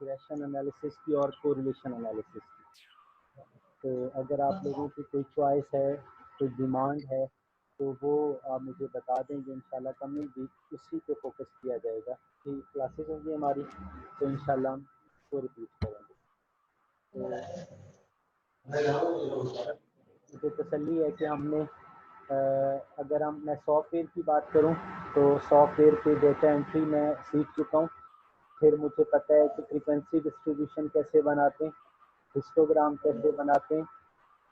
Regression analysis की और correlation analysis की। तो अगर आप लोगों की कोई चॉइस है, कोई डिमांड है, तो वो आप मुझे बता देंगे। इंशाल्लाह कमिंग वीक उसी पे फोकस किया जाएगा कि क्लासेस होंगी हमारी, तो इंशाल्लाह हम उसको रिपीट करेंगे। तो मुझे तसल्ली है कि हमने अगर मैं सॉफ्टवेयर की बात करूं तो सॉफ्टवेयर पे डेटा एंट्री मैं सीख चुका हूं। फिर मुझे पता है कि फ्रीक्वेंसी डिस्ट्रीब्यूशन कैसे बनाते हैं, हिस्टोग्राम कैसे बनाते हैं,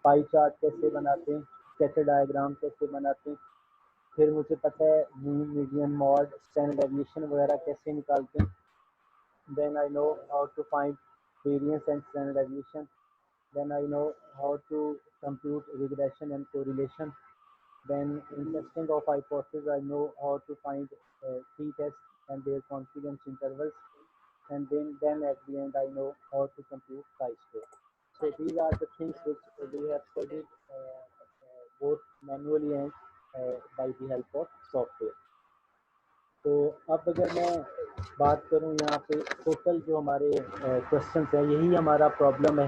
पाई चार्ट कैसे बनाते हैं, स्कैटर डायग्राम कैसे बनाते हैं। फिर मुझे पता है mean, median, mode, standard deviation वगैरह कैसे निकालते हैं। Then I know how to find variance and standard deviation. Then I know how to compute regression and correlation. Then in testing of hypothesis, I know how to find t-tests and their confidence intervals. And then at the end, I know how to compute chi-square. So these are the things which we have studied both manually and by the help of software. तो अब अगर मैं बात करूं यहाँ पे total जो हमारे क्वेश्चंस हैं, यही हमारा प्रॉब्लम है।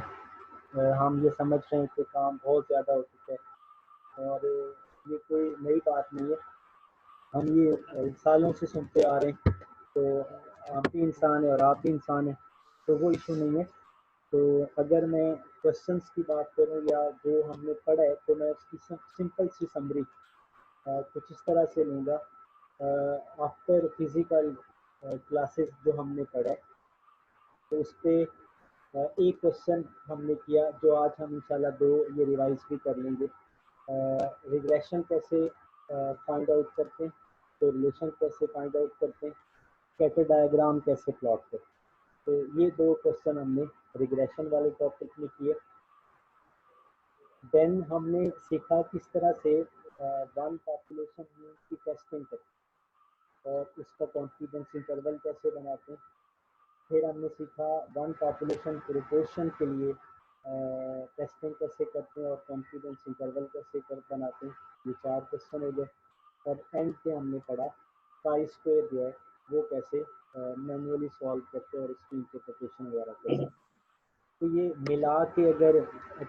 हम ये समझ रहे हैं कि काम बहुत ज़्यादा हो चुका है और ये कोई नई बात नहीं है। हम ये सालों से सुनते आ रहे हैं। तो आप भी इंसान है और आप भी इंसान हैं, तो वो इशू नहीं है। तो अगर मैं क्वेश्चंस की बात करूं या जो हमने पढ़ा है, तो मैं उसकी सिंपल सी समरी कुछ इस तरह से लूँगा। आफ्टर फिज़िकल क्लासेस जो हमने पढ़ा है, तो उस पर एक क्वेश्चन हमने किया जो आज हम इंशाल्लाह 2 ये रिवाइज भी कर लेंगे। रिग्रेशन कैसे फाइंड आउट करते हैं, कोरिलेशन कैसे फाइंड आउट करते हैं, स्कैटर डायग्राम कैसे प्लॉट करते हैं। तो ये 2 क्वेश्चन हमने रिग्रेशन वाले टॉपिक में किए। देन हमने सीखा किस तरह से वन पॉपुलेशन मीन की टेस्टिंग करते और उसका कॉन्फिडेंस इंटरवल कैसे बनाते हैं। फिर हमने सीखा वन पॉपुलेशन प्रोपोर्शन के लिए टेस्टिंग कैसे करते हैं और कॉन्फिडेंस इंटरवल कैसे बनाते हैं। ये 4 क्वेश्चन हो गए। और एंड पे हमने पढ़ा पाई स्क्वायर जो है वो कैसे मैनुअली सॉल्व करते हैं और इसकी इंटरप्रिटेशन वगैरह कैसे। तो ये मिला के अगर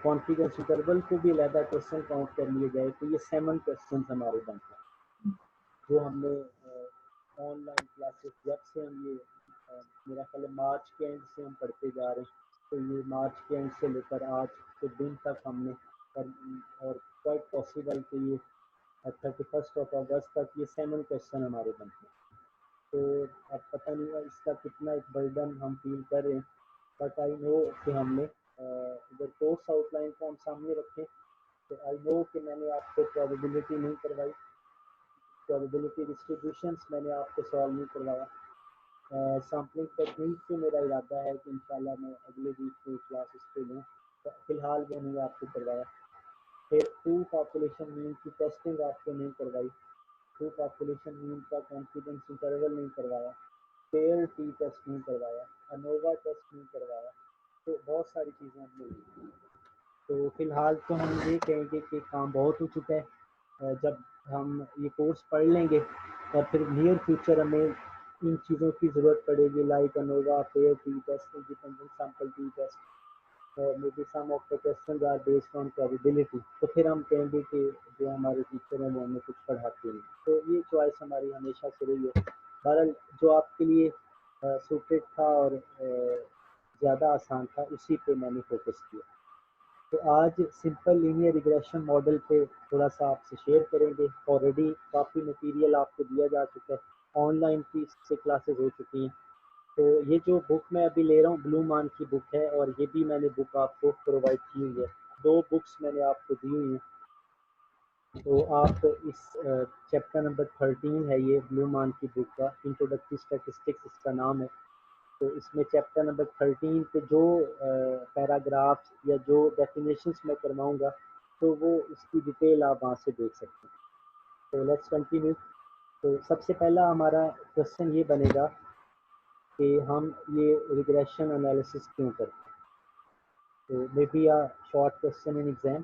कॉन्फिडेंस इंटरवल को भी अलहदा क्वेश्चन काउंट कर लिए जाए तो ये 7 क्वेश्चन हमारे बनते हैं जो हमने ऑनलाइन क्लासेस जब से हम ये मेरा ख्याल है मार्च के एंड से हम पढ़ते जा रहे हैं। तो ये मार्च के एंड से लेकर आज के दिन तक हमने और क्वाइट पॉसिबल कि ये 31 अगस्त तक ये 7 क्वेश्चन हमारे बनते हैं। तो अब पता नहीं है इसका कितना एक बर्डन हम फील कर रहे हैं, बट आई नो कि हमने अगर कोर्स आउटलाइन को हम सामने रखें तो आई नो कि मैंने आपको प्रोबेबिलिटी नहीं करवाई, प्रोबेबिलिटी डिस्ट्रीब्यूशंस मैंने आपको सॉल्व नहीं करवाया। सैम्पलिंग टेक्निक से मेरा इरादा है कि इंशाल्लाह मैं अगले वीक में क्लास इस पे लूँ, तो फिलहाल वो नहीं आपको करवाया। फिर 2 पॉपुलेशन मीन की टेस्टिंग आपको नहीं करवाई, 2 पॉपुलेशन मीन का कॉन्फिडेंस इंटरवल नहीं करवाया, पेयर टी टेस्ट नहीं करवाया, अनोवा टेस्ट नहीं करवाया। तो बहुत सारी चीज़ें हमने ली। तो फिलहाल तो हम ये कहेंगे कि काम बहुत हो चुका है। जब हम ये कोर्स पढ़ लेंगे और फिर नियर फ्यूचर हमें इन चीज़ों की ज़रूरत पड़ेगी, like ANOVA, pair T test, independent sample T test, maybe some of the questions are based on probability. तो फिर हम कहेंगे कि जो हमारे टीचर हैं वो हमें कुछ पढ़ाते नहीं। तो ये चॉइस हमारी हमेशा से रही है। बहरहाल जो आपके लिए सूटेड था और ज़्यादा आसान था उसी पे मैंने फोकस किया। तो आज सिंपल लीनियर रिग्रेशन मॉडल पे थोड़ा सा आपसे शेयर करेंगे। ऑलरेडी काफ़ी मटेरियल आपको दिया जा चुका है, ऑनलाइन की इससे क्लासेस हो चुकी हैं। तो ये जो बुक मैं अभी ले रहा हूँ ब्लू मान की बुक है, और ये भी मैंने बुक आपको प्रोवाइड की हुई है। 2 बुक्स मैंने आपको दी हुई हैं। तो आप इस चैप्टर नंबर 13 है ये ब्लू मान की बुक का, इंट्रोडक्टरी स्टैटिस्टिक्स इसका नाम है। तो इसमें चैप्टर नंबर 13 पे जो पैराग्राफ्स या जो डेफिनेशंस मैं करवाऊँगा, तो वो उसकी डिटेल आप वहाँ से देख सकते हैं। तो लेट्स कंटिन्यू। तो सबसे पहला हमारा क्वेश्चन ये बनेगा कि हम ये रिग्रेशन एनालिसिस क्यों करते हैं। तो may be a short question in exam.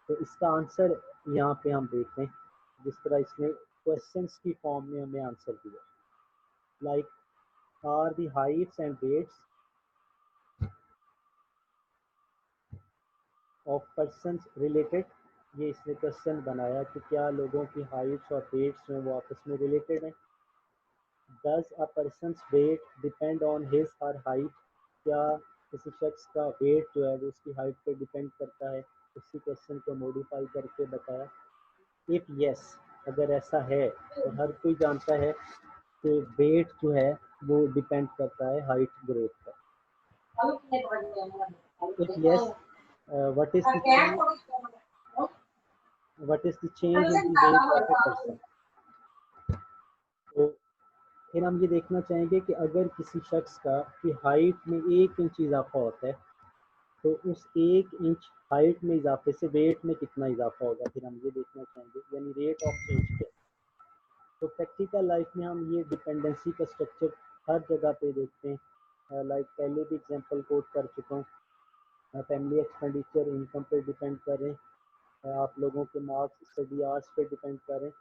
तो इसका आंसर यहाँ पे हम देखते हैं, जिस तरह इसने क्वेश्चंस की फॉर्म में हमें आंसर दिया। Like are the heights and weights of persons related, ये इसने क्वेश्चन बनाया कि क्या लोगों की हाइट्स और वेट्स जो हैं वो आपस में रिलेटेड हैं। Does a person's weight depend on his her height, क्या किसी शख्स का वेट जो है वो उसकी हाइट पे डिपेंड करता है। उसी क्वेश्चन को मॉडिफाई करके बताया। इफ यस, अगर ऐसा है तो हर कोई जानता है कि वेट जो है वो डिपेंड करता है हाइट ग्रोथ पर। If yes, what is the change, what is the change in the weight of a person. तो फिर हम ये देखना चाहेंगे कि अगर किसी शख्स का की हाइट में 1 इंच इजाफा होता है तो उस 1 इंच हाइट में इजाफे से वेट में कितना इजाफा होगा, फिर हम ये देखना चाहेंगे, यानी रेट ऑफ चेंज क्या। तो प्रैक्टिकल लाइफ में हम ये डिपेंडेंसी का स्ट्रक्चर हर जगह पे देखते हैं। लाइक पहले भी एग्जांपल कोट कर चुका हूँ। फैमिली एक्सपेंडिचर इनकम पे डिपेंड कर रहे हैं, आप लोगों के मार्क्स स्टडी आवर्स पे डिपेंड कर रहे हैं,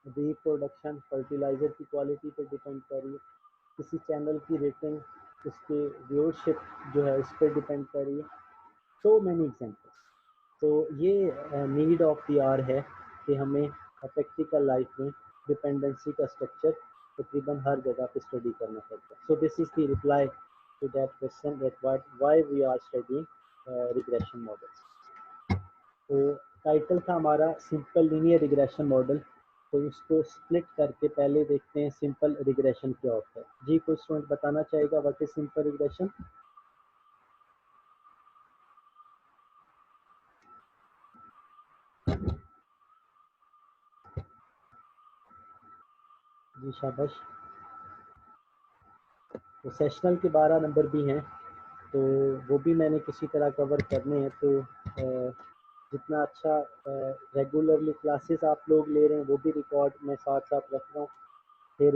बीफ प्रोडक्शन फर्टिलाइज़र की क्वालिटी पे डिपेंड कर रही है, किसी चैनल की रेटिंग उसके व्यूअरशिप जो है उस पर डिपेंड कर रही है। So many examples. तो ये नीड ऑफ द आवर है कि हमें प्रैक्टिकल लाइफ में डिपेंडेंसी का स्ट्रक्चर तकरीबन हर जगह पे स्टडी करना पड़ता है। So this is the reply to that question that why we are studying regression models. तो टाइटल था हमारा सिंपल लीनियर रिग्रेशन मॉडल। तो उसको स्प्लिट करके पहले देखते हैं सिंपल रिग्रेशन क्या होता है। जी कोई स्टूडेंट बताना चाहेगा व्हाट इज सिंपल रिग्रेशन। जी शाबाश। तो सेशनल के 12 नंबर भी हैं, तो वो भी मैंने किसी तरह कवर करने हैं। तो जितना अच्छा रेगुलरली क्लासेस आप लोग ले रहे हैं वो भी रिकॉर्ड मैं साथ साथ रख रहा हूँ। फिर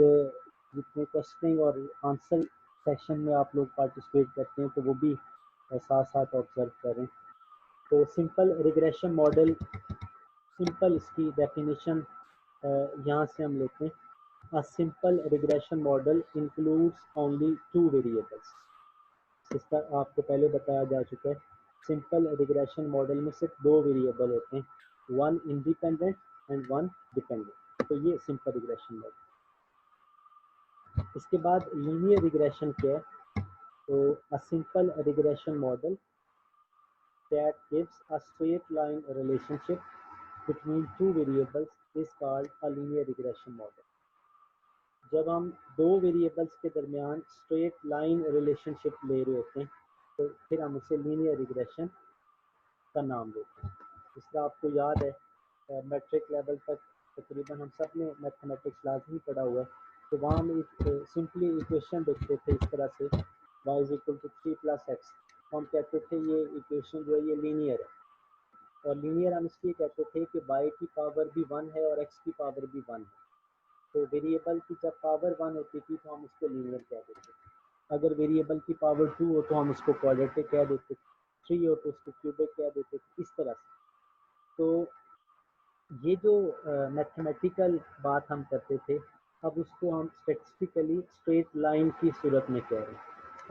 जितने क्वेश्चनिंग और आंसर सेक्शन में आप लोग पार्टिसिपेट करते हैं तो वो भी साथ साथ ऑब्जर्व करें। तो सिंपल रिग्रेशन मॉडल, सिंपल इसकी डेफिनेशन यहाँ से हम लेते हैं। A simple regression model includes only 2 variables। इसका आपको पहले बताया जा चुका है। सिंपल रिग्रेशन मॉडल में सिर्फ 2 वेरिएबल होते हैं, one independent and one dependent. तो ये सिंपल रिग्रेशन मॉडल। इसके बाद लीनियर रिग्रेशन क्या है। तो a simple regression model that gives a straight line relationship between 2 variables is called a linear regression model। जब हम 2 वेरिएबल्स के दरमियान स्ट्रेट लाइन रिलेशनशिप ले रहे होते हैं तो फिर हम उसे लीनियर रिग्रेशन का नाम देते हैं। इसका आपको याद है मैट्रिक लेवल तक तकरीबन हम सब ने मैथमेटिक्स लाजमी पढ़ा हुआ है। तो वहाँ हम एक सिंपली इक्वेशन देखते थे इस तरह से y is equal to 3 + x। हम कहते थे ये इक्वेशन जो है ये लीनियर है। और लीनियर हम इसलिए कहते थे कि y की पावर भी 1 है और x की पावर भी 1 है। तो वेरिएबल की जब पावर 1 होती थी तो हम उसको लीनियर कह देते थे। अगर वेरिएबल की पावर 2 हो तो हम उसको क्वाड्रेटिक कह देते थे, 3 हो तो उसको क्यूबिक कह देते थे, इस तरह से। तो ये जो मैथमेटिकल बात हम करते थे अब उसको हम स्टैटिस्टिकली स्ट्रेट लाइन की सूरत में कह रहे हैं।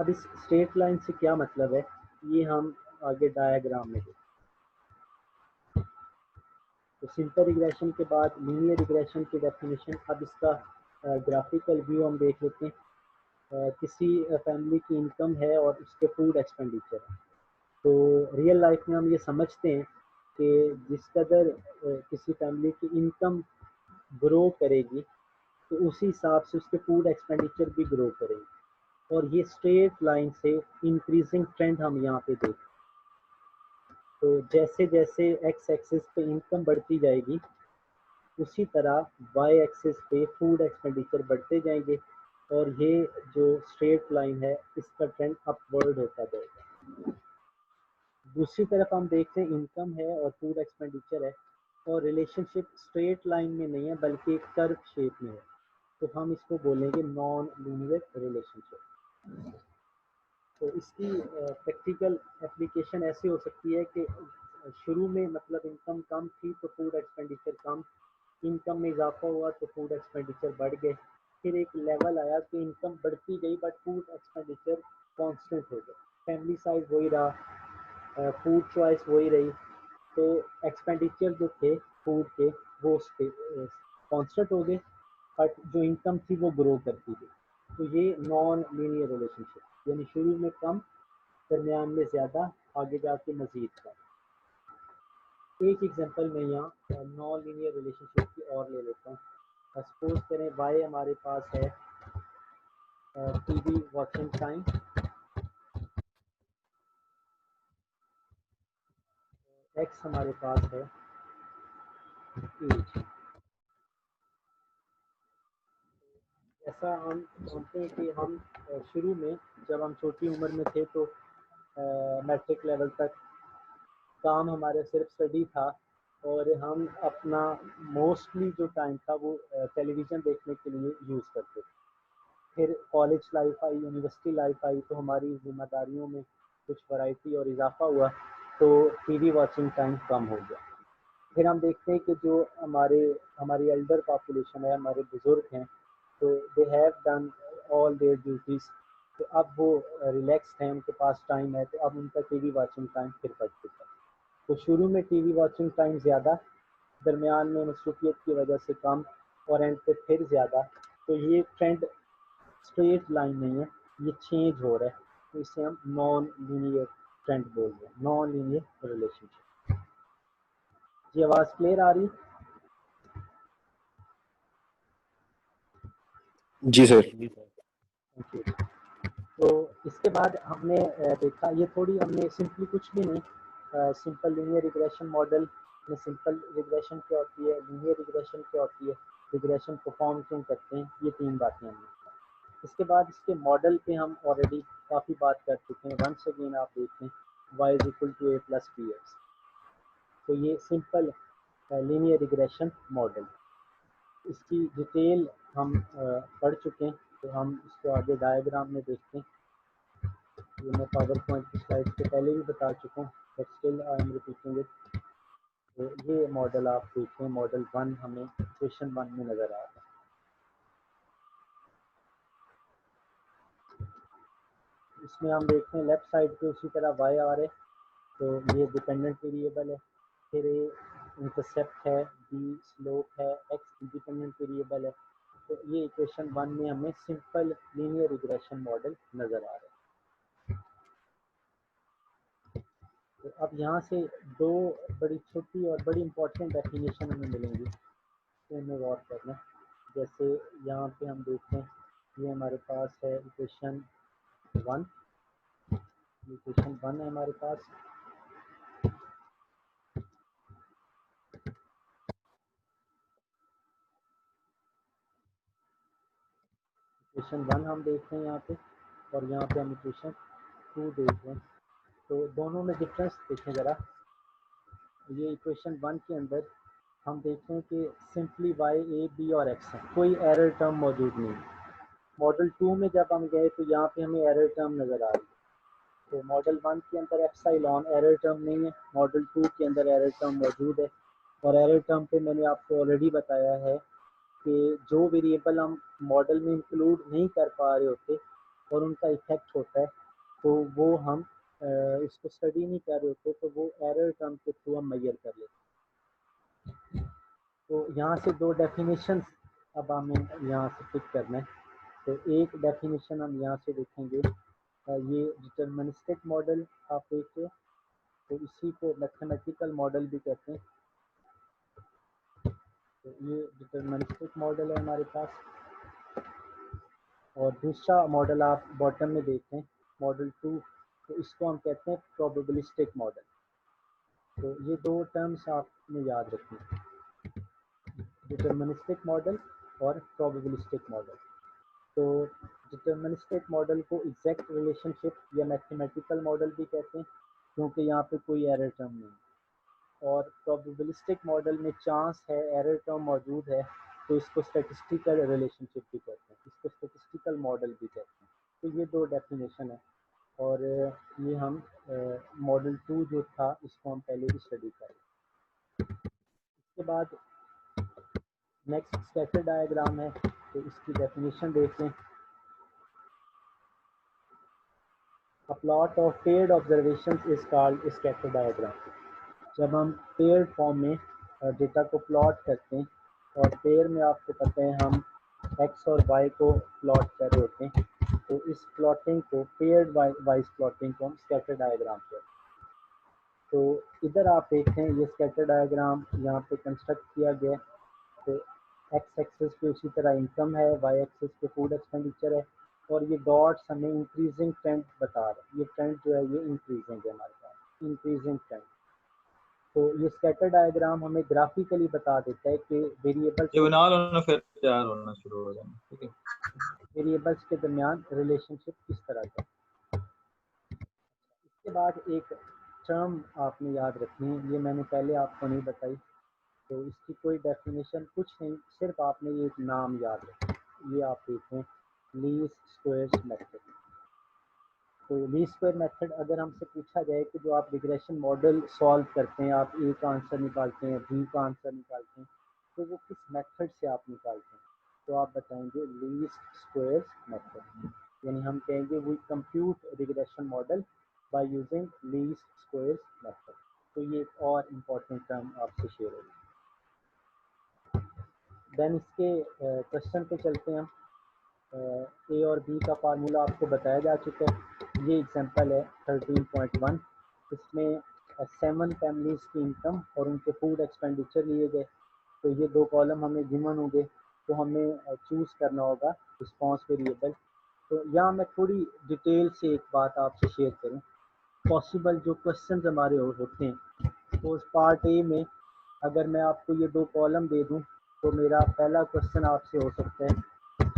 अब इस स्ट्रेट लाइन से क्या मतलब है ये हम आगे डायग्राम में देखें। तो सिंपल रिग्रेशन के बाद लीनियर रिग्रेशन की डेफिनेशन। अब इसका ग्राफिकल व्यू हम देख लेते हैं। किसी फैमिली की इनकम है और उसके फूड एक्सपेंडिचर है। तो रियल लाइफ में हम ये समझते हैं कि जिस कदर किसी फैमिली की इनकम ग्रो करेगी तो उसी हिसाब से उसके फूड एक्सपेंडिचर भी ग्रो करेंगे। और ये स्ट्रेट लाइन से इंक्रीजिंग ट्रेंड हम यहाँ पे देखें। तो जैसे जैसे एक्स एक्सिस पे इनकम बढ़ती जाएगी उसी तरह वाई एक्सिस पे फूड एक्सपेंडिचर बढ़ते जाएंगे और ये जो स्ट्रेट लाइन है इसका ट्रेंड अपवर्ड होता जाएगा। दूसरी तरफ हम देखते हैं इनकम है और फूड एक्सपेंडिचर है और रिलेशनशिप स्ट्रेट लाइन में नहीं है बल्कि एक कर्व शेप में है। तो हम इसको बोलेंगे नॉन लीनियर रिलेशनशिप। तो इसकी प्रैक्टिकल एप्लीकेशन ऐसी हो सकती है कि शुरू में मतलब इनकम कम थी तो फूड एक्सपेंडिचर कम, इनकम में इजाफा हुआ तो फूड एक्सपेंडिचर बढ़ गए, फिर एक लेवल आया कि इनकम बढ़ती गई बट फूड एक्सपेंडिचर कांस्टेंट हो गया, फैमिली साइज वही रहा, फूड चॉइस वही रही, तो एक्सपेंडिचर जो थे फूड के वो कॉन्स्टेंट हो गए, बट जो इनकम थी वो ग्रो करती थी। तो ये नॉन लीनियर रिलेशनशिप, यानी शुरू में कम, दरमियान में ज़्यादा, आगे जाके मज़ीद कम। एक एग्जांपल मैं यहाँ नॉन लीनियर रिलेशनशिप की और ले लेता हूँ। सपोज करें वाई हमारे पास है टीवी वॉचिंग टाइम, एक्स हमारे पास है एज। ऐसा हम जानते हैं कि हम शुरू में जब हम छोटी उम्र में थे तो मैट्रिक लेवल तक काम हमारे सिर्फ स्टडी था, और हम अपना मोस्टली जो टाइम था वो टेलीविज़न देखने के लिए यूज़ करते थे। फिर college life I, university life I, तो हमारी जिम्मेदारियों में कुछ वैरायटी और इजाफा हुआ, तो टीवी वॉचिंग टाइम कम हो गया। फिर हम देखते हैं कि जो हमारी एल्डर पॉपुलेशन है, हमारे बुजुर्ग हैं, तो they have done all their duties, तो अब वो रिलैक्स्ड हैं, उनके पास टाइम है, तो अब उनका टीवी वॉचिंग टाइम फिर बढ़ चुका है। तो शुरू में टीवी वॉचिंग टाइम ज़्यादा, दरमियान में मसरूफियत की वजह से कम, और एंड पे फिर ज़्यादा। तो ये ट्रेंड स्ट्रेट लाइन नहीं है, ये चेंज हो रहा है, तो इसे हम नॉन लीनियर ट्रेंड बोल रहे हैं, नॉन लीनियर रिलेशनशिप। जी आवाज़ क्लियर आ रही? जी सर। Thank you. तो इसके बाद हमने देखा, ये थोड़ी हमने सिंपली कुछ भी नहीं, सिंपल लीनियर रिग्रेशन मॉडल में सिंपल रिग्रेशन क्या होती है, लीनियर रिग्रेशन क्या होती है, रिग्रेशन परफॉर्म क्यों करते हैं, ये 3 बातें हमने। इसके बाद इसके मॉडल पे हम ऑलरेडी काफ़ी बात कर चुके हैं। वंस अगेन आप देखें y is equal to a plus B X, तो ये सिंपल लीनियर रिग्रेशन मॉडल। इसकी डिटेल हम पढ़ चुके हैं, तो हम इसको आगे डायग्राम में देखते हैं। ये मैं पावर पॉइंट की स्लाइड से पहले भी बता चुका हूँ, but still I am repeating it. तो ये मॉडल आप देखें, मॉडल 1 हमें इक्वेशन 1 में नज़र आ रहा है। इसमें हम देखते हैं लेफ्ट साइड पे उसी तरह वाई आ रहे, तो ये डिपेंडेंट वेरिएबल है, फिर ए इंटरसेप्ट है, बी स्लोप है, एक्स इंडिपेंडेंट वेरिएबल है। तो ये इक्वेशन 1 में हमें सिंपल लीनियर रिग्रेशन मॉडल नज़र आ रहा है। तो अब यहाँ से दो बड़ी छोटी और बड़ी इंपॉर्टेंट डेफिनेशन हमें मिलेंगी, तो हमें गौर करना। जैसे यहाँ पे हम देखते हैं, ये हमारे पास है इक्वेशन 1, इक्वेशन 1 है हमारे पास। इक्वेशन 1 हम देख रहे हैं यहाँ पे, और यहाँ पे हम इक्वेशन 2 देख रहे हैं। तो दोनों में डिफरेंस देखें ज़रा। ये इक्वेशन 1 के अंदर हम देखते हैं कि सिंपली वाई ए बी और एक्स है, कोई एरर टर्म मौजूद नहीं है। मॉडल 2 में जब हम गए तो यहाँ पे हमें एरर टर्म नज़र आ रही है। तो मॉडल 1 के अंदर एप्सिलॉन एरर टर्म नहीं है, मॉडल 2 के अंदर एरर टर्म मौजूद है। और एरर टर्म पे मैंने आपको ऑलरेडी बताया है कि जो वेरिएबल हम मॉडल में इंक्लूड नहीं कर पा रहे होते और उनका इफेक्ट होता है, तो वो हम इसको स्टडी नहीं कर रहे होते, तो वो एरर टर्म के थ्रू हम मेजर कर लेते हैं। तो यहाँ से दो डेफिनेशन अब हमें यहाँ से पिक करना है। तो एक डेफिनेशन हम यहाँ से देखेंगे, ये डिटर्मिनिस्टिक मॉडल आप देखिए, तो इसी को मैथमेटिकल मॉडल भी कहते हैं। तो ये डिटर्मिनिस्टिक मॉडल है हमारे पास। और दूसरा मॉडल आप बॉटम में देखते हैं, मॉडल 2, तो इसको हम कहते हैं प्रोबेबिलिस्टिक मॉडल। तो ये दो टर्म्स आपने याद रखनी है, डिटर्मिनिस्टिक मॉडल और प्रोबेबिलिस्टिक मॉडल। तो डिटर्मिनिस्टिक मॉडल को एग्जैक्ट रिलेशनशिप या मैथमेटिकल मॉडल भी कहते हैं, क्योंकि यहाँ पे कोई एरर टर्म नहीं है। और प्रोबेबिलिस्टिक मॉडल में चांस है, एरर टर्म मौजूद है, तो इसको स्टैटिस्टिकल रिलेशनशिप भी कहते हैं, इसको स्टैटिस्टिकल मॉडल भी कहते हैं। तो ये दो डेफिनेशन है, और ये हम मॉडल 2 जो था इसको हम पहले भी स्टडी करें। इसके बाद नेक्स्ट स्कैटर डायग्राम है, तो इसकी डेफिनेशन देखते हैं। A plot of paired observations is called scatter diagram. जब हम पेयर फॉर्म में डेटा को प्लॉट करते हैं और पेयर में आपको पता है हम एक्स और वाई को प्लॉट कर रहे होते हैं, तो इस प्लॉटिंग को पेयर्ड वाइज प्लॉटिंग को हम स्कैटर डायग्राम कहते हैं। तो इधर आप देखें ये स्कैटर डायग्राम यहाँ पे कंस्ट्रक्ट किया गया है। तो एक्स एक्सिस पे उसी तरह इनकम है, वाई एक्सिस पे फूड एक्सपेंडिचर है, और ये डॉट्स हमें इंक्रीजिंग ट्रेंड बता रहे हैं। ये ट्रेंड जो है ये इंक्रीजिंग है हमारे पास, इंक्रीजिंग ट्रेंड। तो ये स्कैटर डायग्राम हमें ग्राफिकली बता देता है कि वेरिएबल्स के दरमियान रिलेशनशिप किस तरह का। इसके बाद एक टर्म आपने याद रखनी है, ये मैंने पहले आपको नहीं बताई, तो इसकी कोई डेफिनेशन कुछ नहीं, सिर्फ आपने ये एक नाम याद रखना। ये आप देखें लीस्ट स्क्वायर्स मेथड। तो लीस्ट स्क्वायर मेथड अगर हमसे पूछा जाए कि जो आप रिग्रेशन मॉडल सॉल्व करते हैं, आप ए का आंसर निकालते हैं, बी का आंसर निकालते हैं, तो वो किस मेथड से आप निकालते हैं, तो आप बताएंगे लीस्ट स्क्वायर्स मेथड। यानी हम कहेंगे we compute regression model by using least squares method. तो ये एक और इम्पोर्टेंट टर्म आपसे शेयर होगी। देन इसके क्वेश्चन पे चलते हैं हम। ए और बी का फार्मूला आपको बताया जा चुका है। ये एग्जांपल है 13.1। इसमें 7 फैमिलीज की इनकम और उनके फूड एक्सपेंडिचर लिए गए। तो ये दो कॉलम हमें गिवन होंगे, तो हमें चूज़ करना होगा रिस्पॉन्स वेरिएबल। तो यहाँ मैं थोड़ी डिटेल से एक बात आपसे शेयर करूँ। पॉसिबल जो क्वेश्चन हमारे होते हैं, तो उस पार्ट ए में अगर मैं आपको ये दो कॉलम दे दूँ, तो मेरा पहला क्वेश्चन आपसे हो सकता है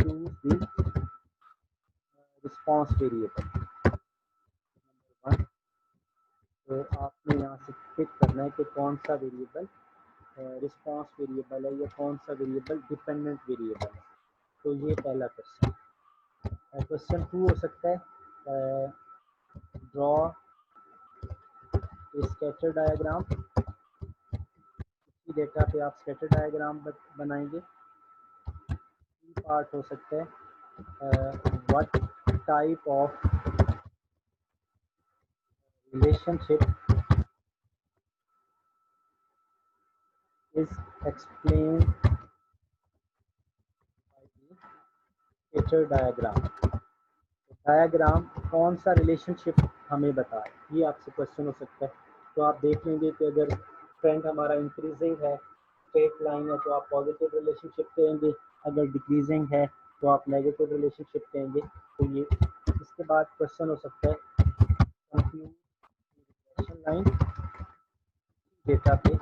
चूज दी रिस्पॉन्स वेरिएबल। तो आपने यहाँ से पिक करना है कि कौन सा वेरिएबल रिस्पॉन्स वेरिएबल है या कौन सा वेरिएबल डिपेंडेंट वेरिएबल है। तो ये पहला क्वेश्चन। क्वेश्चन 2 हो सकता है ड्रॉ स्कैटर डायग्राम। इसी डेटा पे आप स्कैटर डायग्राम बनाएंगे। पार्ट हो सकता है what type of relationship is explain scatter diagram. Diagram कौन सा रिलेशनशिप हमें बताए, ये आपसे क्वेश्चन हो सकता है। तो आप देख लेंगे कि अगर ट्रेंड हमारा इंक्रीजिंग है, स्ट्रेट लाइन है, तो आप पॉजिटिव रिलेशनशिप कहेंगे। अगर डिक्रीजिंग है तो आप नेगेटिव रिलेशनशिप कहेंगे। तो ये इसके बाद क्वेश्चन हो सकता है कंफ्यूजन लाइन डेटा पे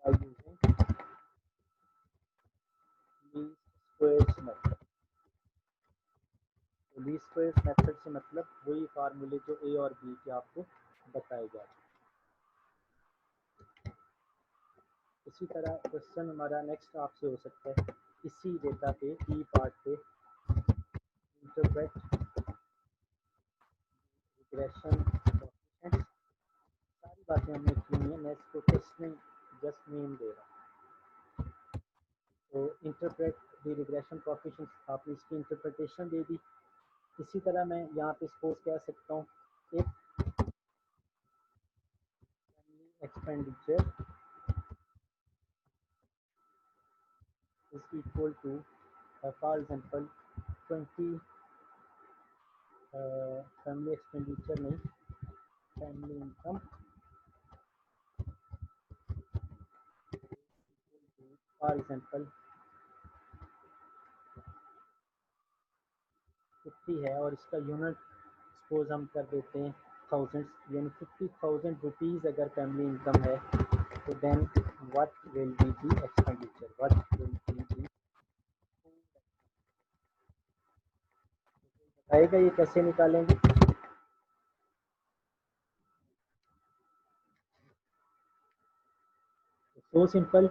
bye using least squares method. तो लीस्ट स्क्वायर्स मेथड से मतलब वही फार्मूले जो ए और बी के आपको बताए जाते हैं। इसी तरह क्वेश्चन हमारा नेक्स्ट आपसे हो सकता है इसी डेटा पे ई पार्ट पे इंटरप्रेट रिग्रेशन कोएफिशिएंट्स। सारी बातें हमने की हैं, मैं इसको जस्ट नेम दे रहा हूँ। तो इंटरप्रेट द रिग्रेशन कोएफिशिएंट्स, आपने इसकी इंटरप्रिटेशन दे दी। इसी तरह मैं यहाँ पे सपोज कह सकता हूँ एक expenditure is equal to for example 20 family expenditure नहीं, फैमिली इनकम फॉर एग्जांपल 50 है और इसका यूनिट सपोज हम कर देते हैं थाउजेंड्स, यानी 50,000 रुपीज़ अगर फैमिली इनकम है, तो then what will be the expenditure, what will be the. बताएगा ये कैसे निकालेंगे। सो सिंपल,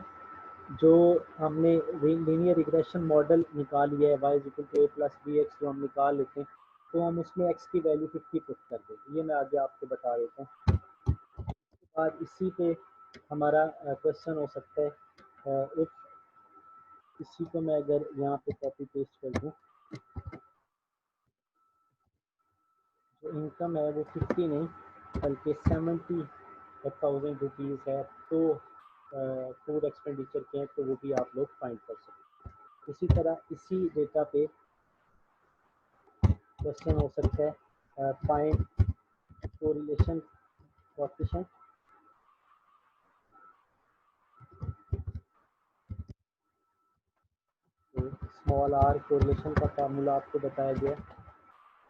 जो हमने लीनियर रिग्रेशन मॉडल निकाल लिया है y equal to a plus B X, जो हम निकाल लेते हैं, तो हम उसमें x की वैल्यू 50 पुट कर देंगे। ये मैं आगे आपको बता देता हूँ। उसके बाद इसी पे हमारा क्वेश्चन हो सकता है इफ, इसी को मैं अगर यहाँ पे कॉपी पेस्ट कर दूँ, जो इनकम है वो 50 नहीं बल्कि 70,000 रुपीज़ है, तो फूड एक्सपेंडिचर के हैं, तो वो भी आप लोग फाइंड कर सकते हैं। इसी तरह इसी डेटा पे क्वेश्चन हो सकता है फाइंड कोरिलेशन कोएफिशिएंट। तो स्मॉल आर कोरिलेशन का फार्मूला आपको बताया गया,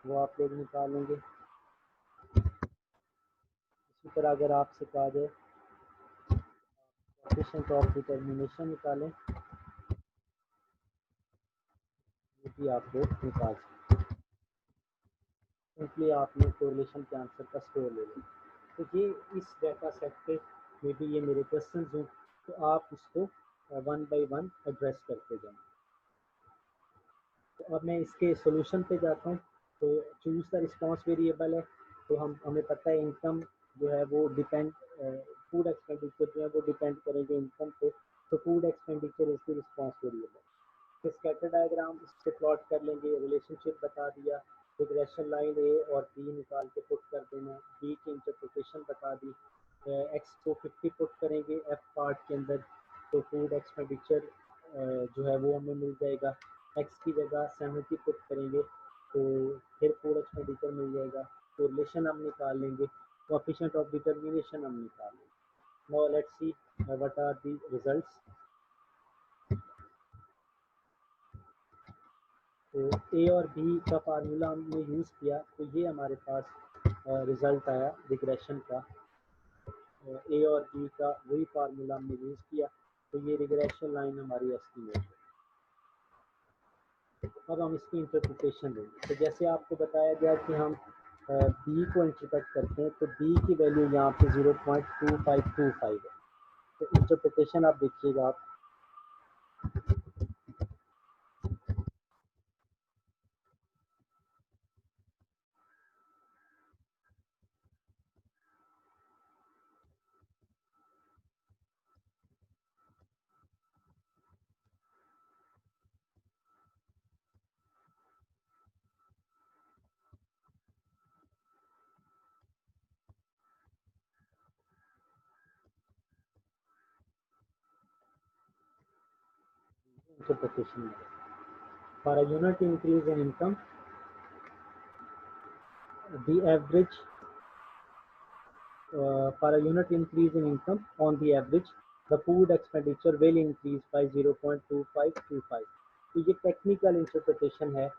वो आप लोग निकालेंगे। इसी तरह अगर आपसे कहा जाए कोएफिशिएंट ऑफ डिटर्मिनेशन निकालें, ये भी आप लोग निकाल सकते हैं। सिंपली आपने कोरिलेशन के आंसर का स्कोर ले लिया। तो ये इस डाटा सेट पे में भी ये मेरे क्वेश्चन हों, तो आप इसको वन बाय वन एड्रेस करते जाएं। तो अब मैं इसके सॉल्यूशन पे जाता हूँ। तो चूज़ द रिस्पांस वेरिएबल है, तो हमें पता है इनकम जो है वो डिपेंड, फूड एक्सपेंडिचर जो है वो डिपेंड करेंगे इनकम पे। तो food expenditure is the response variable. फिर स्कैटर डायग्राम इस पे प्लॉट कर लेंगे, रिलेशनशिप बता दिया, रिग्रेशन लाइन ए और बी निकाल के पुट कर देना, बी की इंटरप्रिटेशन बता दी, एक्स को 50 पुट करेंगे एफ पार्ट के अंदर, तो फूड एक्सपेंडिचर जो है वो हमें मिल जाएगा। एक्स की जगह 70 पुट करेंगे तो फिर फूड एक्सपेंडिचर मिल जाएगा। तो रिलेशन हम निकाल लेंगे, कोएफिशिएंट ऑफ डिटर्मिनेशन हम निकाल लेंगे। Now let's see what are the results. तो ए और बी का फार्मूला हमने यूज़ किया, तो ये हमारे पास रिज़ल्ट आया रिग्रेशन का। ए और बी का वही फार्मूला हमने यूज़ किया, तो ये रिग्रेशन लाइन हमारी एस्टिमेट है। अब हम इसकी इंटरप्रिटेशन देंगे। तो जैसे आपको बताया गया कि हम बी को इंटरप्रेट करते हैं, तो बी की वैल्यू यहाँ पे 0.2525 है। तो इंटरप्रिटेशन आप देखिएगा आप, इंटरप्रिटेशन में for a unit increase in income the average for a unit increase in income, on the average, the food expenditure will increase by 0.2525। तो ये टेक्निकल इंटरप्रिटेशन है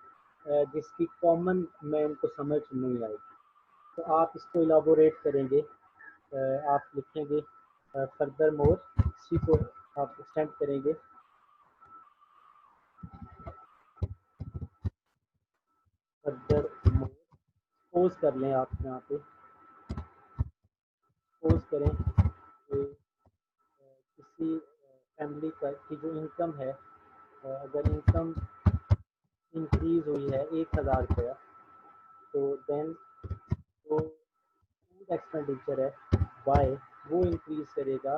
जिसकी कॉमन मैन को समझ नहीं आएगी। तो आप इसको इलाबोरेट करेंगे, आप लिखेंगे फर्दर मोर, इसी को आप एक्सटेंड करेंगे। फर्दर मोर सपोज कर लें, आप यहाँ पे सपोज करें कि किसी फैमिली का की जो इनकम है, अगर इनकम इंक्रीज हुई है 1000 रुपया, तो देन जो फूड एक्सपेंडिचर है बाय वो इंक्रीज करेगा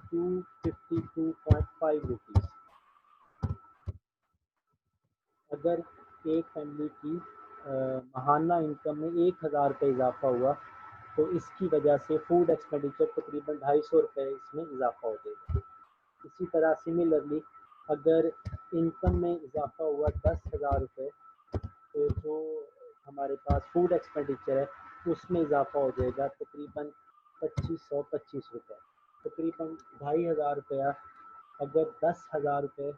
252.5 रुपीज़। अगर एक फैमिली की माहाना इनकम में 1000 रुपये इजाफा हुआ, तो इसकी वजह से फूड एक्सपेंडिचर तकरीबन 250 रुपये इसमें इजाफा हो जाएगा। इसी तरह सिमिलरली अगर इनकम में इजाफा हुआ 10,000 रुपये, तो जो हमारे पास फूड एक्सपेंडिचर है उसमें इजाफा हो जाएगा तकरीबन 2525 रुपये, तकरीबन 2500 रुपया। अगर 10,000 रुपये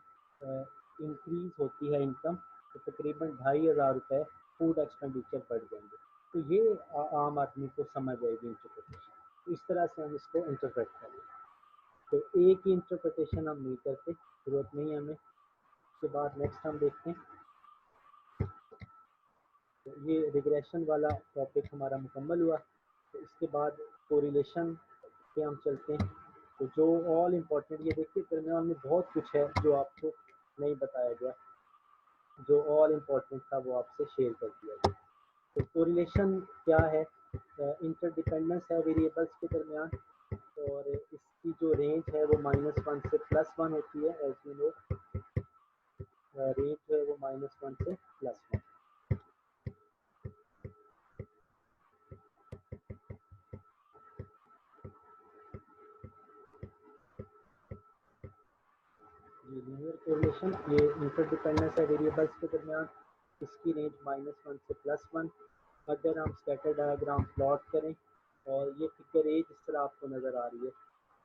इंक्रीज होती है इनकम, तो तकरीबन 2500 रुपये फूड एक्सपेंडिचर बढ़ जाएंगे। तो ये आम आदमी को समझ आएगी इंटरप्रिटेशन। तो इस तरह से हम इसको इंटरप्रेट करेंगे। तो एक ही इंटरप्रिटेशन हम नहीं करते, जरूरत नहीं है हमें। उसके बाद नेक्स्ट हम देखते हैं, तो ये रिग्रेशन वाला टॉपिक हमारा मुकम्मल हुआ। तो इसके बाद कोरिलेशन पे हम चलते हैं। तो जो ऑल इम्पोर्टेंट, ये देखिए दरमियान में बहुत कुछ है जो आपको नहीं बताया गया, जो ऑल इम्पोर्टेंट था वो आपसे शेयर कर दिया गया। तो कोरिलेशन क्या है? इंटरडिपेंडेंस है वेरिएबल्स के दरमियान, और इसकी जो रेंज है वो -1 से +1 होती है। एज यू नो, रेंज जो है वो -1 से +1। कोरिलेशन ये इंटरडिपेंडेंस है वेरिएबल्स के दरमियान, इसकी रेंज -1 से +1। अगर हम स्कैटर डायग्राम प्लॉट करें और ये फिगर ए जिस तरह आपको नज़र आ रही है,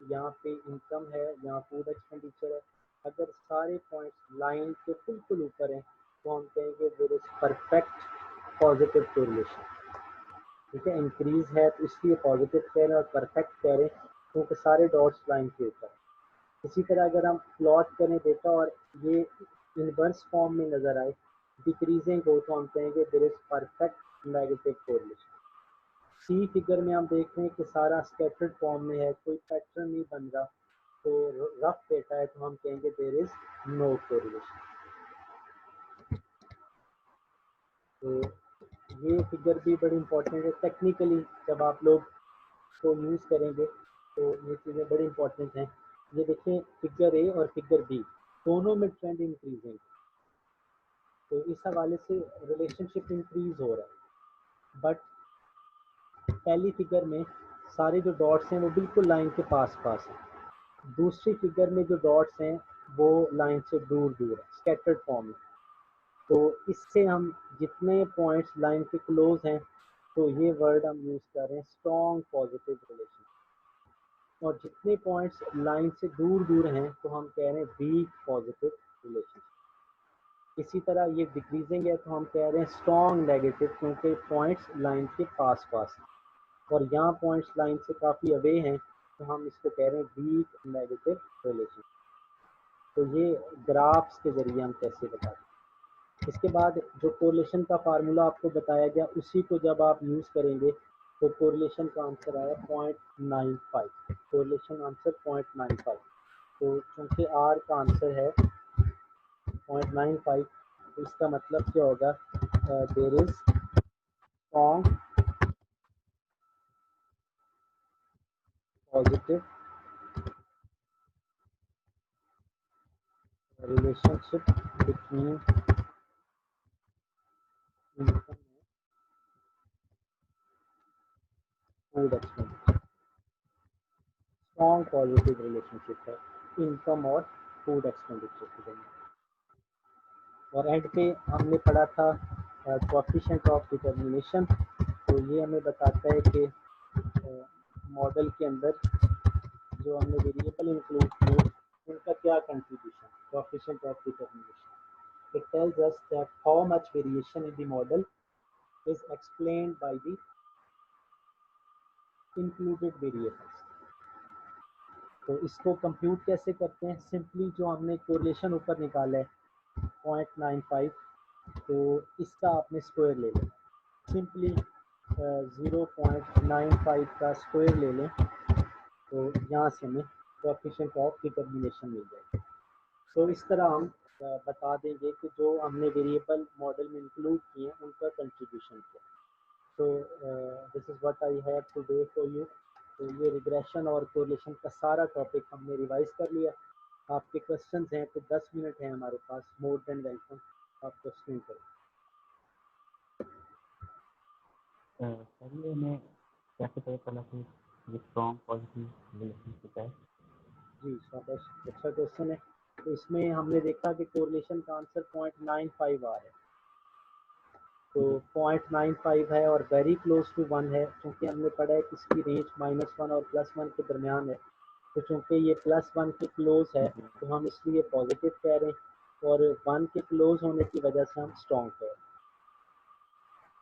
यहाँ पे इनकम है, यहाँ फूड एक्सपेंडिचर है। अगर सारे पॉइंट्स लाइन के बिल्कुल ऊपर हैं तो हम कहेंगे there is perfect positive correlation. ठीक है, इंक्रीज है तो इसलिए पॉजिटिव कह रहे हैं और परफेक्ट कह रहे हैं क्योंकि सारे डॉट्स लाइन के ऊपर है। इसी तरह अगर हम प्लॉट करें डेटा और ये इनवर्स फॉर्म में नज़र आए, डिक्रीजिंग हो, तो हम कहेंगे there is perfect negative correlation. See figure में हम देख रहे हैं कि सारा स्कैटर्ड फॉर्म में है, कोई पैटर्न नहीं बन रहा, तो रफ डेटा है तो हम कहेंगे देयर इज नो कोरिलेशन। तो ये फिगर भी बड़ी इंपॉर्टेंट है टेक्निकली, जब आप लोग को यूज़ करेंगे तो ये चीज़ें बड़ी इंपॉर्टेंट हैं। ये देखें फिगर ए और फिगर बी दोनों में ट्रेंड इंक्रीजिंग, तो इस हवाले से रिलेशनशिप इंक्रीज हो रहा है। बट पहली फिगर में सारे जो डॉट्स हैं वो बिल्कुल लाइन के पास पास हैं, दूसरी फिगर में जो डॉट्स हैं वो लाइन से दूर दूर है, स्कैटर्ड फॉर्म में। तो इससे हम जितने पॉइंट्स लाइन के क्लोज हैं, तो ये वर्ड हम यूज़ कर रहे हैं स्ट्रॉन्ग पॉजिटिव रिलेशन, और जितने पॉइंट्स लाइन से दूर दूर हैं तो हम कह रहे हैं वीक पॉजिटिव रिलेशन। इसी तरह ये डिक्रीजिंग है तो हम कह रहे हैं स्ट्रॉन्ग नेगेटिव, क्योंकि पॉइंट्स लाइन के पास पास हैं, और यहाँ पॉइंट्स लाइन से काफ़ी अवे हैं तो हम इसको कह रहे हैं वीक नेगेटिव रिलेशन। तो ये ग्राफ्स के ज़रिए हम कैसे बताते हैं। इसके बाद जो कोरिलेशन का फार्मूला आपको बताया गया उसी को जब आप यूज़ करेंगे तो कोरिलेशन का आंसर आया 0.95, कोरिलेशन आंसर 0.95। तो चूँकि आर का आंसर है 0.95, तो इसका मतलब क्या होगा, there is strong positive relationship between income food expenditure. Strong positive relationship है इनकम और फूड एक्सपेंडिचर के दरमियान। और एंड पे हमने पढ़ा था कोएफिशिएंट ऑफ डिटर्मिनेशन, तो ये हमें बताता है कि मॉडल के अंदर जो हमने वेरिएबल इंक्लूड किए उनका क्या contribution, coefficient of determination. It tells us that how much variation in the model is explained by the included variables. तो इसको कंप्यूट कैसे करते हैं, सिंपली जो हमने कोरिलेशन ऊपर निकाला है 0.95, तो इसका आपने स्क्वायर ले लें, सिंपली 0.95 का स्क्वायर ले लें, तो यहाँ से हमें कोएफिशिएंट ऑफ डिटर्मिनेशन मिल जाएगा। तो इस तरह हम बता देंगे कि जो हमने वेरिएबल मॉडल में इंक्लूड किए हैं उनका कंट्रीब्यूशन क्या। तो this is what I have today for you. तो ये रिग्रेशन और कोरिलेशन का सारा टॉपिक हमने रिवाइज कर लिया। आपके क्वेश्चंस हैं तो 10 मिनट हैं हमारे पास, मोर देन वेलकम, आप क्वेश्चन करें। सर ये मैं कैसे पता चला कि ये स्ट्रॉन्ग पॉजिटिव रिलेशनशिप है? जी शाबाश, अच्छा क्वेश्चन है। तो इसमें हमने देखा कि कोरिलेशन का आंसर 0.95 आ रहा है, तो 0.95 है और वेरी क्लोज टू 1 है, क्योंकि हमने पढ़ा है कि इसकी रेंज -1 और +1 के दरमियान है। तो चूँकि ये +1 के क्लोज है तो हम इसलिए पॉजिटिव कह रहे हैं, और 1 के क्लोज होने की वजह से हम स्ट्रॉन्ग कह रहे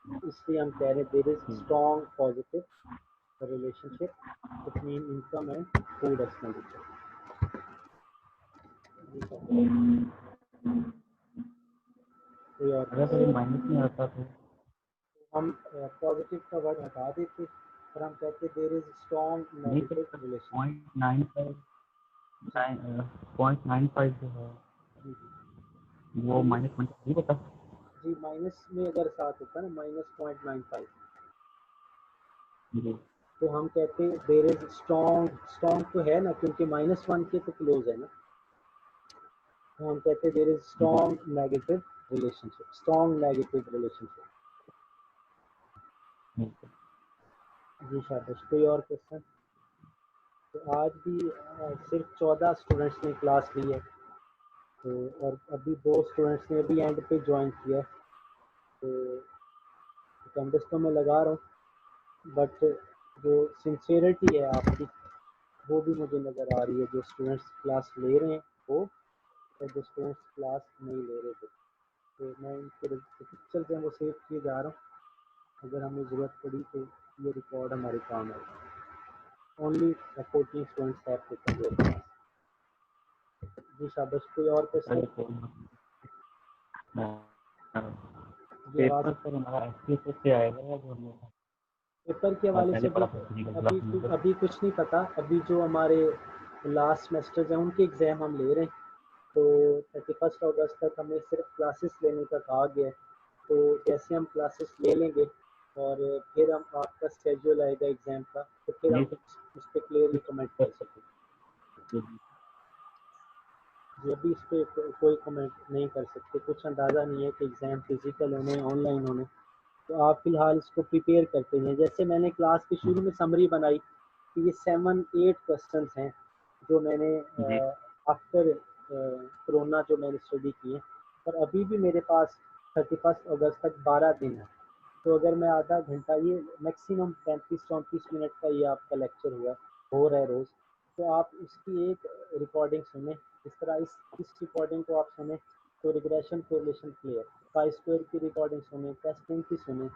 हैं, इसलिए हम कह रहे हैं there is strong positive relationship between income and food expenditure. कोई और अगर सर ये माइनस में आता तो हम पॉजिटिव का वर्ड हटा देते और हम कहते देयर इज स्ट्रॉन्ग नहीं सर, नेगेटिव रिलेशन। 0.95 जो है जी वो माइनस में नहीं होता। जी, माइनस में अगर साथ होता ना -0.95, जी तो हम कहते देयर इज स्ट्रॉन्ग, स्ट्रॉन्ग तो है ना क्योंकि -1 के तो क्लोज है ना, तो हम कहते देयर इज जी strong negative relationship, strong negative relationship. जी सर। जी शाबाश, कोई और क्वेश्चन। तो आज भी सिर्फ 14 स्टूडेंट्स ने क्लास ली है, तो और अभी 2 स्टूडेंट्स ने अभी एंड पे ज्वाइन किया, तो अटेंडेंस तो मैं लगा रहा हूँ, बट जो सिंसियरिटी है आपकी वो भी मुझे नज़र आ रही है, जो स्टूडेंट्स क्लास ले रहे हैं वो, और जो स्टूडेंट्स क्लास नहीं ले रहे थे। तो मैं इनके पिक्चर्स हैं वो सेव किए जा रहा हूँ, अगर हमें ज़रूरत पड़ी तो ये रिकॉर्ड हमारे काम आएगा। Only 14 students have taken your class. जी शाबाश, कोई और सर क्वेश्चन? ये आवाज़ पेपर सर हमारा एसपीएस से आएगा या जो हमने पेपर के हवाले से पहले पढ़ा था फिजिकल क्लास में सर? अभी कुछ नहीं पता। अभी जो हमारे लास्ट सेमेस्टर हैं उनके एग्ज़ाम हम ले रहे हैं, तो 31 अगस्त तक हमें सिर्फ क्लासेस लेने का कहा गया है। तो जैसे हम क्लासेस ले लेंगे और फिर हम आपका स्केड्यूल आएगा एग्ज़ाम का, तो फिर ये हम उस पर क्लियरली कमेंट कर सकेंगे। जी अभी इस पर कोई कमेंट नहीं कर सकते, कुछ अंदाज़ा नहीं है कि एग्ज़ाम फिजिकल होने ऑनलाइन होने। तो आप फिलहाल इसको प्रिपेयर करते हैं। जैसे मैंने क्लास के शुरू में समरी बनाई कि ये 7-8 क्वेश्चंस हैं जो मैंने जी आफ्टर कोरोना जो मैंने स्टडी किए, और अभी भी मेरे पास 31 अगस्त तक 12 दिन है। तो अगर मैं आधा घंटा, ये मैक्सिमम 35-34 मिनट का ये आपका लेक्चर हो रहा है रोज़, तो आप उसकी एक रिकॉर्डिंग सुने। इस तरह इस रिकॉर्डिंग को आप सुने तो regression correlation clear, pi square की रिकॉर्डिंग सुने, टेस्टिंग की सुने,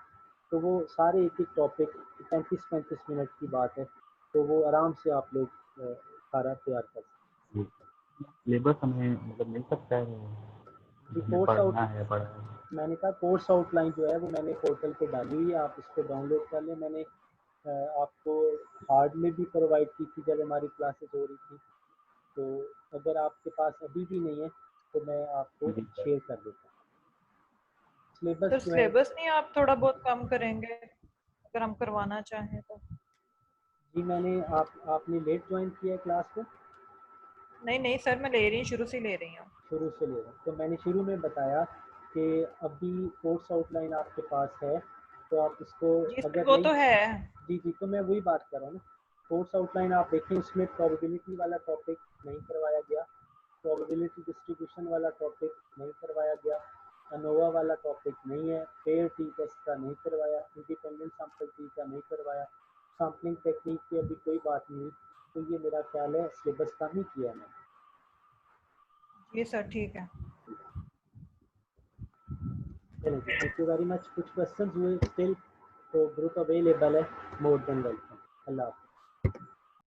तो वो सारे एक एक टॉपिक 35-35 मिनट की बात है, तो वो आराम से आप लोग सारा तैयार कर सकते जी सिलेबस हमें मतलब मिल सकता है हैं। जी हमें कोर्स आउट, पढ़ना है पढ़ा है? मैंने कहा कोर्स आउटलाइन जो है वो मैंने पोर्टल पे डाली हुई है, आप इसको डाउनलोड कर लें। मैंने आपको हार्ड में भी प्रोवाइड की थी जब हमारी क्लासेस हो रही थी, तो अगर आपके पास अभी भी नहीं है तो मैं आपको जी सर शेयर कर देता हूँ। सिलेबस सर जो है, सिलेबस नहीं आप थोड़ा बहुत कम करेंगे अगर हम करवाना चाहें तो? जी मैंने आपने लेट ज्वाइन किया है क्लास को? नहीं नहीं सर, मैं ले रही हूँ, शुरू से ले रही हूँ। शुरू से ले रहा हूँ, तो मैंने शुरू में बताया कि अभी कोर्स आउटलाइन आपके पास है, तो आप इसको जी सर अगर वो नहीं, तो है। जी जी, तो मैं वही बात कर रहा हूँ ना। कोर्स आउटलाइन आप देखें, उसमें प्रोबेबिलिटी वाला टॉपिक नहीं करवाया गया, प्रोबेबिलिटी डिस्ट्रीब्यूशन वाला टॉपिक नहीं करवाया गया, अनोवा वाला टॉपिक नहीं है, पेयर टी टेस्ट का नहीं करवाया, इंडिपेंडेंट सैम्पल टी का नहीं करवाया, सैम्पलिंग टेक्निक की अभी कोई बात नहीं। तो ये मेरा ख्याल है सिलेबस कम ही किया मैंने। जी सर ठीक है। चलिए जी, थैंक यू वेरी मच। कुछ क्वेश्चंस हुए स्टिल, तो ग्रुप अवेलेबल है, मोर देन वेलकम। अल्लाह हाफ़िज़।